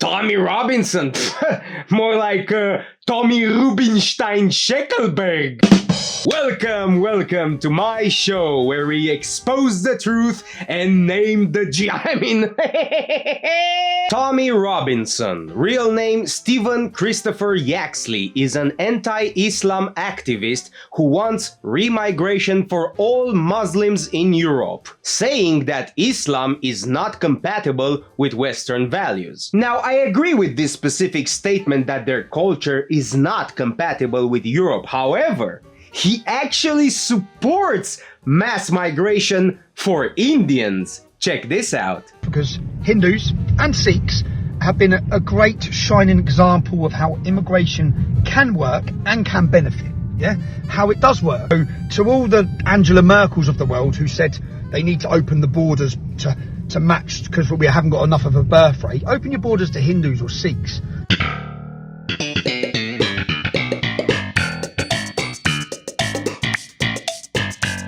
Tommy Robinson. More like Tommy Rubinstein Sheckelberg. Welcome to my show where we expose the truth and name the Tommy Robinson, real name Stephen Christopher Yaxley, is an anti-Islam activist who wants remigration for all Muslims in Europe, saying that Islam is not compatible with Western values. Now, I agree with this specific statement that their culture is not compatible with Europe. However, he actually supports mass migration for Indians. Check this out. Because Hindus and Sikhs have been a great shining example of how immigration can work and can benefit. Yeah, how it does work. So, to all the Angela Merkels of the world who said they need to open the borders to match because we haven't got enough of a birth rate, open your borders to Hindus or Sikhs.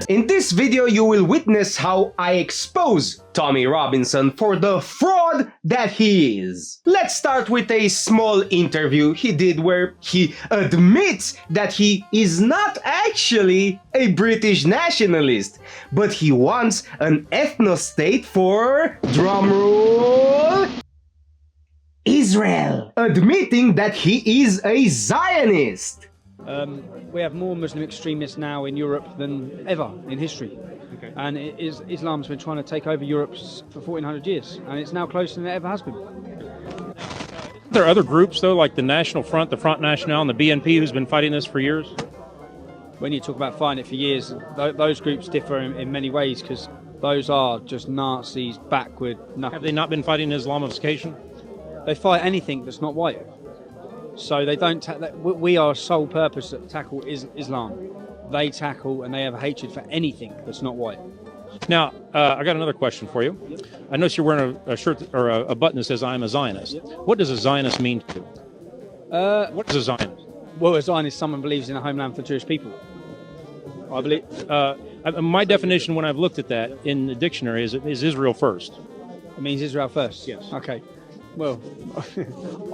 In this video, you will witness how I expose Tommy Robinson for the fraud that he is. Let's start with a small interview he did where he admits that he is not actually a British nationalist, but he wants an ethno-state for, drumroll, Israel, admitting that he is a Zionist. We have more Muslim extremists now in Europe than ever in history. Okay. And Islam's been trying to take over Europe for 1400 years, and it's now closer than it ever has been. There are other groups, though, like the National Front, the Front National, and the BNP, who's been fighting this for years? When you talk about fighting it for years, those groups differ in many ways, because those are just Nazis, backward, nothing. Have they not been fighting Islamification? They fight anything that's not white. So they don't. We are sole purpose that tackle Islam. They tackle and they have hatred for anything that's not white. Now, I got another question for you. I noticed you're wearing a shirt or a button that says "I'm a Zionist." Yep. What does a Zionist mean to you? What is a Zionist? Well, a Zionist is someone who believes in a homeland for Jewish people. I believe. My definition, when I've looked at that in the dictionary, is Israel first. It means Israel first. Yes. Okay. Well,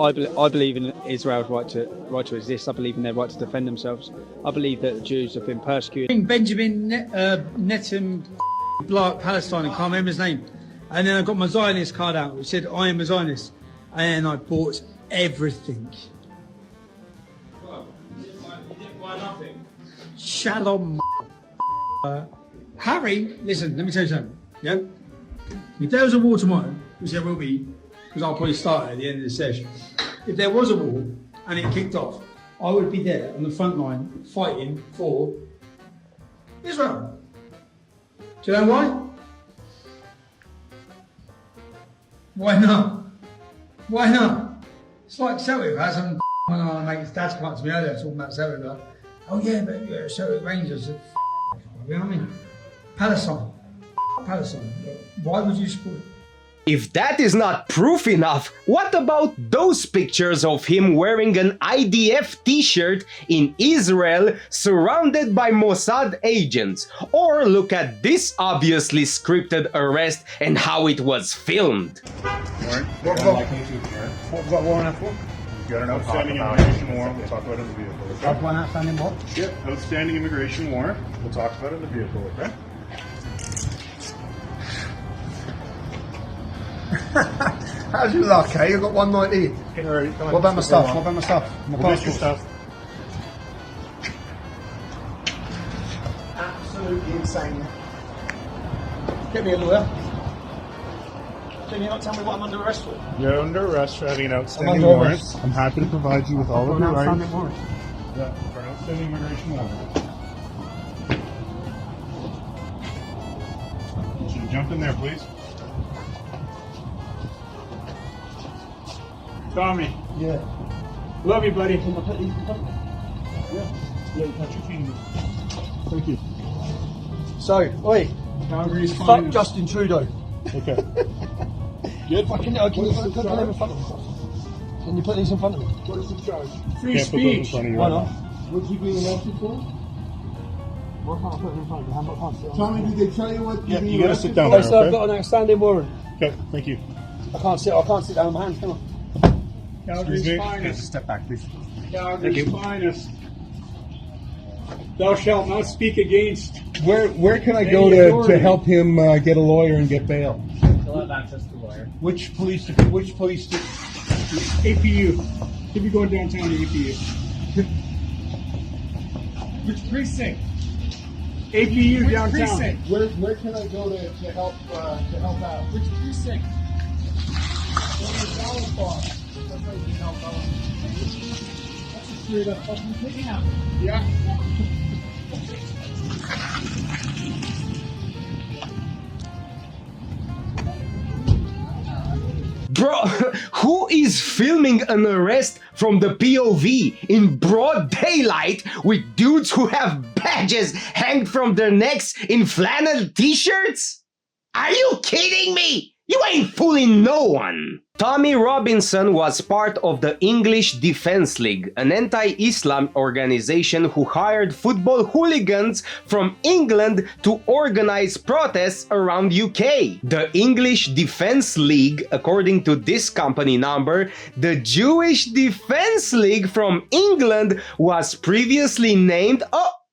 I believe in Israel's right to exist. I believe in their right to defend themselves. I believe that the Jews have been persecuted. Benjamin Netanyahu, Palestine, I can't remember his name. And then I got my Zionist card out, which said I am a Zionist. And I bought everything. You didn't buy nothing. Shalom. Harry, listen, let me tell you something. Yeah? If there was a war tomorrow, which there will be, because I'll probably start at the end of the session. If there was a war and it kicked off, I would be there on the front line fighting for Israel. Do you know why? Why not? Why not? It's like Celtic. I had some one of my mates' dads come up to me earlier talking about Celtic. Like, oh yeah, but you're Celtic Rangers. You know what I mean? Palestine. Palestine. Why would you support it? If that is not proof enough, what about those pictures of him wearing an IDF t-shirt in Israel surrounded by Mossad agents? Or look at this obviously scripted arrest and how it was filmed. What was that warrant for? You got an outstanding immigration warrant. We'll talk about it in the vehicle. Okay? That's one outstanding what? Yep, outstanding immigration warrant. We'll talk about it in the vehicle, okay? How's your luck, eh? You've got 190. Okay, all right, What about my stuff? What about my stuff? My we'll get your passport. stuff. Absolutely insane. Get me a lawyer. Can you not tell me what I'm under arrest for? You're under arrest for having an outstanding under warrant. arrest. I'm happy to provide you with all of For your an rights. outstanding warrant. Yeah, for an outstanding immigration warrant. Should you jump in there, please? Tommy. Yeah. Love you, buddy. Can I put these in front of me? Yeah, you touch your feet. Thank you. So, oi, Calgary's fuck fine. Justin Trudeau. Okay. Good. Can you put them in front of me? Can you put these in front of me? What is the charge? Free Can't put those in speech. front of you Why right not? now. What's he being arrested for? Why can't I put them in front of me? I can't sit on Tommy, did they tell you what Yeah, you're you gotta sit down Okay, there, so I've okay? got an outstanding warrant. Okay, thank you. I can't sit down on my hands, can I? Calgary's Just finest. step back, please. Calgary's finest. Thou shalt not speak against. Where can I go Any to authority. help him get a lawyer and get bail? He'll have access to a lawyer. Which police? APU. He'll be going downtown to APU. Which precinct? APU downtown. Where can I go to help out? Which precinct? That's a straight up fucking kidnap. Yeah. Bro, who is filming an arrest from the POV in broad daylight with dudes who have badges hanged from their necks in flannel t-shirts? Are you kidding me? You ain't fooling no one! Tommy Robinson was part of the English Defence League, an anti-Islam organization who hired football hooligans from England to organize protests around UK. The English Defence League, according to this company number, the Jewish Defence League from England was previously named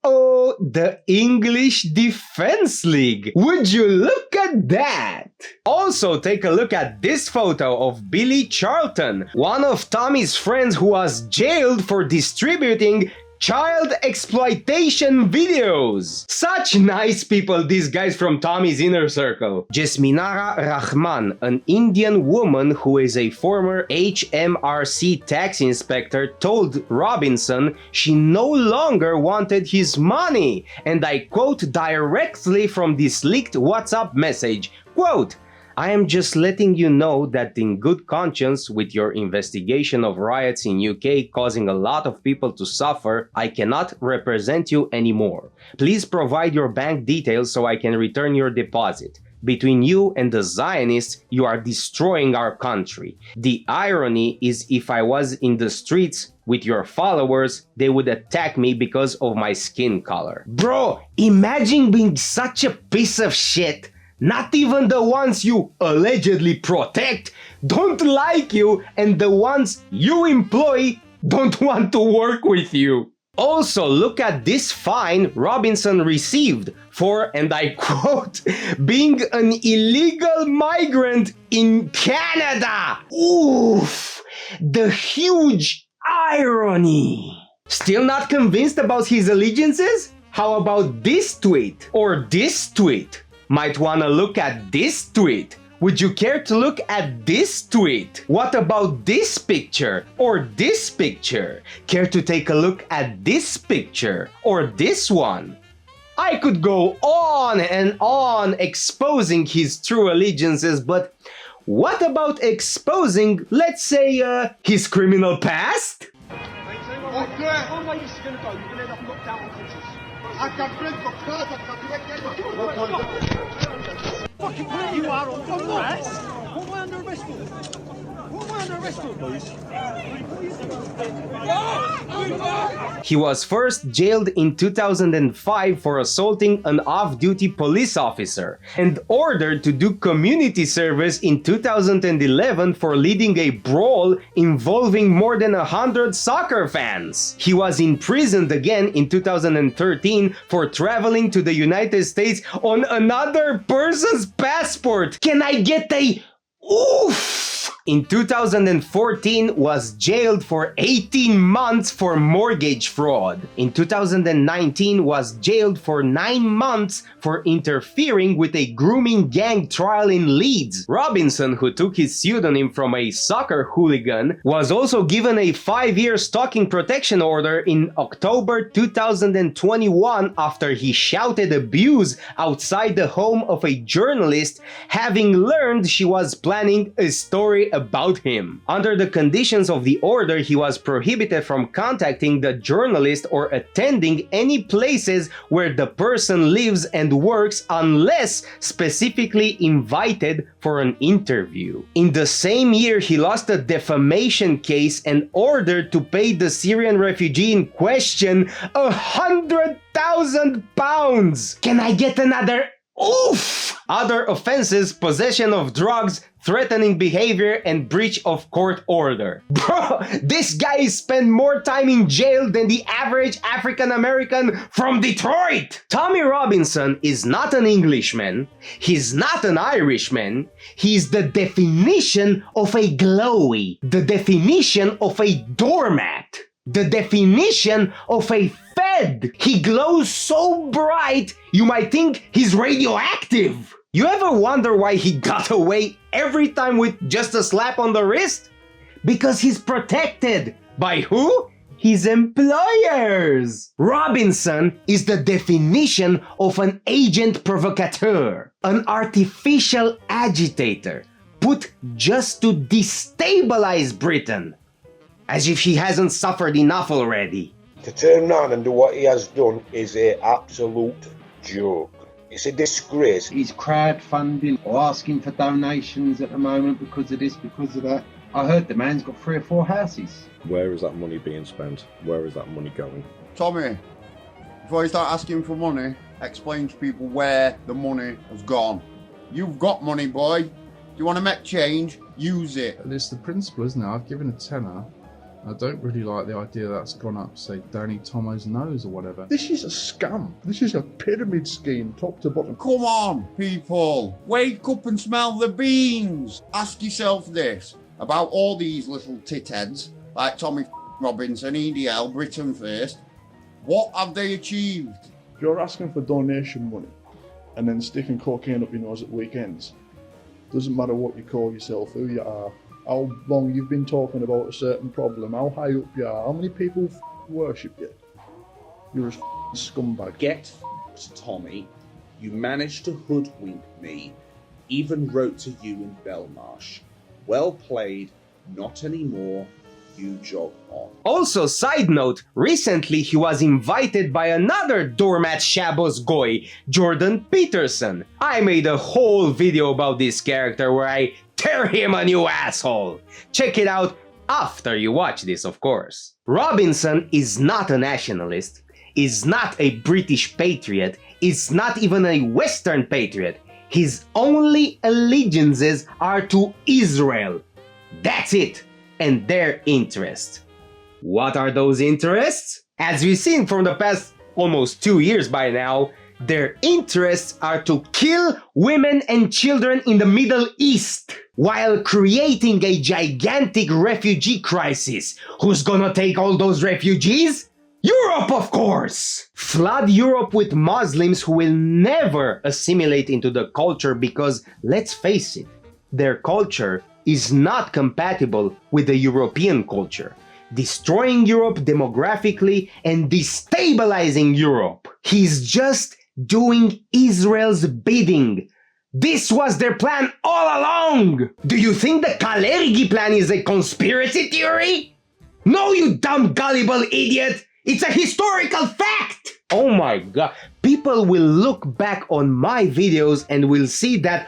the English Defence League. Would you look at that? Also, take a look at this photo of Billy Charlton, one of Tommy's friends who was jailed for distributing child exploitation videos. Such nice people, these guys from Tommy's inner circle. Jasminara Rahman, an Indian woman who is a former HMRC tax inspector, told Robinson she no longer wanted his money. And I quote directly from this leaked WhatsApp message, quote, "I am just letting you know that in good conscience, with your investigation of riots in UK causing a lot of people to suffer, I cannot represent you anymore. Please provide your bank details so I can return your deposit. Between you and the Zionists, you are destroying our country. The irony is if I was in the streets with your followers, they would attack me because of my skin color." Bro, imagine being such a piece of shit. Not even the ones you allegedly protect don't like you, and the ones you employ don't want to work with you. Also, look at this fine Robinson received for, and I quote, being an illegal migrant in Canada. Oof, the huge irony. Still not convinced about his allegiances? How about this tweet or this tweet? Might wanna look at this tweet. Would you care to look at this tweet? What about this picture or this picture? Care to take a look at this picture or this one? I could go on and on exposing his true allegiances, but what about exposing, let's say, his criminal past? You are under arrest? What am I under arrest for? What am I under arrest for, please? He was first jailed in 2005 for assaulting an off-duty police officer and ordered to do community service in 2011 for leading a brawl involving more than 100 soccer fans. He was imprisoned again in 2013 for traveling to the United States on another person's passport. Can I get a oof? In 2014 was jailed for 18 months for mortgage fraud. In 2019 was jailed for 9 months for interfering with a grooming gang trial in Leeds. Robinson, who took his pseudonym from a soccer hooligan, was also given a 5-year stalking protection order in October 2021 after he shouted abuse outside the home of a journalist, having learned she was planning a story about him. Under the conditions of the order, he was prohibited from contacting the journalist or attending any places where the person lives and works unless specifically invited for an interview. In the same year, he lost a defamation case and ordered to pay the Syrian refugee in question £100,000. Can I get another oof? Other offenses: possession of drugs, threatening behavior, and breach of court order. Bro, this guy spent more time in jail than the average African American from Detroit! Tommy Robinson is not an Englishman, he's not an Irishman, he's the definition of a glowy, the definition of a doormat, the definition of a Fed. He glows so bright, you might think he's radioactive. You ever wonder why he got away every time with just a slap on the wrist? Because he's protected. By who? His employers. Robinson is the definition of an agent provocateur, an artificial agitator, put just to destabilize Britain. As if he hasn't suffered enough already. To turn around and do what he has done is an absolute joke. It's a disgrace. He's crowdfunding or asking for donations at the moment because of this, because of that. I heard the man's got 3 or 4 houses. Where is that money being spent? Where is that money going? Tommy, before you start asking for money, explain to people where the money has gone. You've got money, boy. Do you want to make change? Use it. It's the principle, isn't it? I've given a tenner. I don't really like the idea that's gone up, say, Danny Tomo's nose or whatever. This is a scam. This is a pyramid scheme, top to bottom. Come on, people. Wake up and smell the beans. Ask yourself this about all these little titheads like Tommy Robinson, EDL, Britain First. What have they achieved? If you're asking for donation money and then sticking cocaine up your nose at weekends, doesn't matter what you call yourself, who you are, how long you've been talking about a certain problem, how high up you are, how many people worship you. You're a scumbag. Get Tommy. You managed to hoodwink me. Even wrote to you in Belmarsh. Well played. Not anymore. You jog on. Also, side note, recently he was invited by another doormat shabos goy, Jordan Peterson. I made a whole video about this character where I tear him a new asshole. Check it out after you watch this, of course. Robinson is not a nationalist, is not a British patriot, is not even a Western patriot. His only allegiances are to Israel. That's it. And their interests. What are those interests? As we've seen from the past almost 2 years by now, their interests are to kill women and children in the Middle East while creating a gigantic refugee crisis. Who's gonna take all those refugees? Europe, of course! Flood Europe with Muslims who will never assimilate into the culture because, let's face it, their culture is not compatible with the European culture, destroying Europe demographically and destabilizing Europe. He's just doing Israel's bidding. This was their plan all along! Do you think the Kalergi plan is a conspiracy theory? No, you dumb gullible idiot! It's a historical fact! Oh my god, people will look back on my videos and will see that,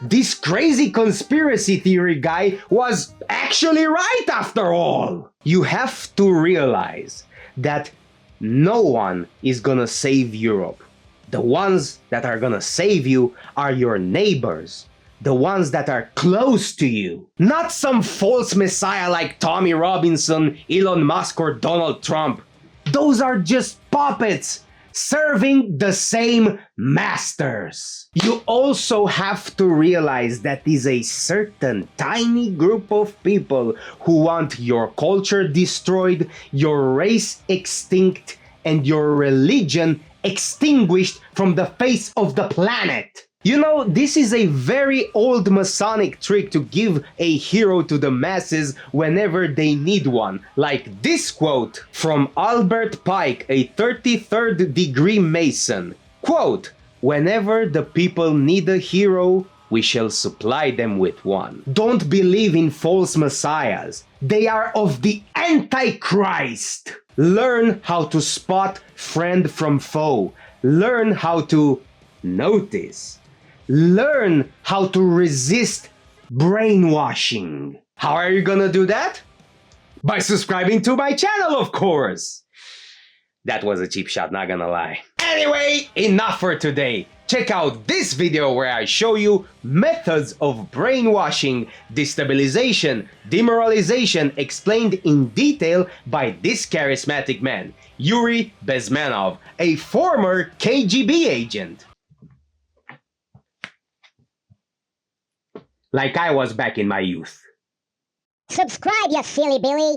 this crazy conspiracy theory guy was actually right after all. You have to realize that no one is gonna save Europe. The ones that are gonna save you are your neighbors. The ones that are close to you. Not some false messiah like Tommy Robinson, Elon Musk, or Donald Trump. Those are just puppets serving the same masters. You also have to realize that is a certain tiny group of people who want your culture destroyed, your race extinct, and your religion extinguished from the face of the planet. You know, this is a very old Masonic trick to give a hero to the masses whenever they need one. Like this quote from Albert Pike, a 33rd degree Mason. Quote, "Whenever the people need a hero, we shall supply them with one." Don't believe in false messiahs. They are of the Antichrist. Learn how to spot friend from foe. Learn how to notice. Learn how to resist brainwashing. How are you gonna do that? By subscribing to my channel, of course. That was a cheap shot, not gonna lie. Anyway, enough for today. Check out this video where I show you methods of brainwashing, destabilization, demoralization explained in detail by this charismatic man, Yuri Bezmenov, a former KGB agent. Like I was back in my youth. Subscribe, you silly Billy!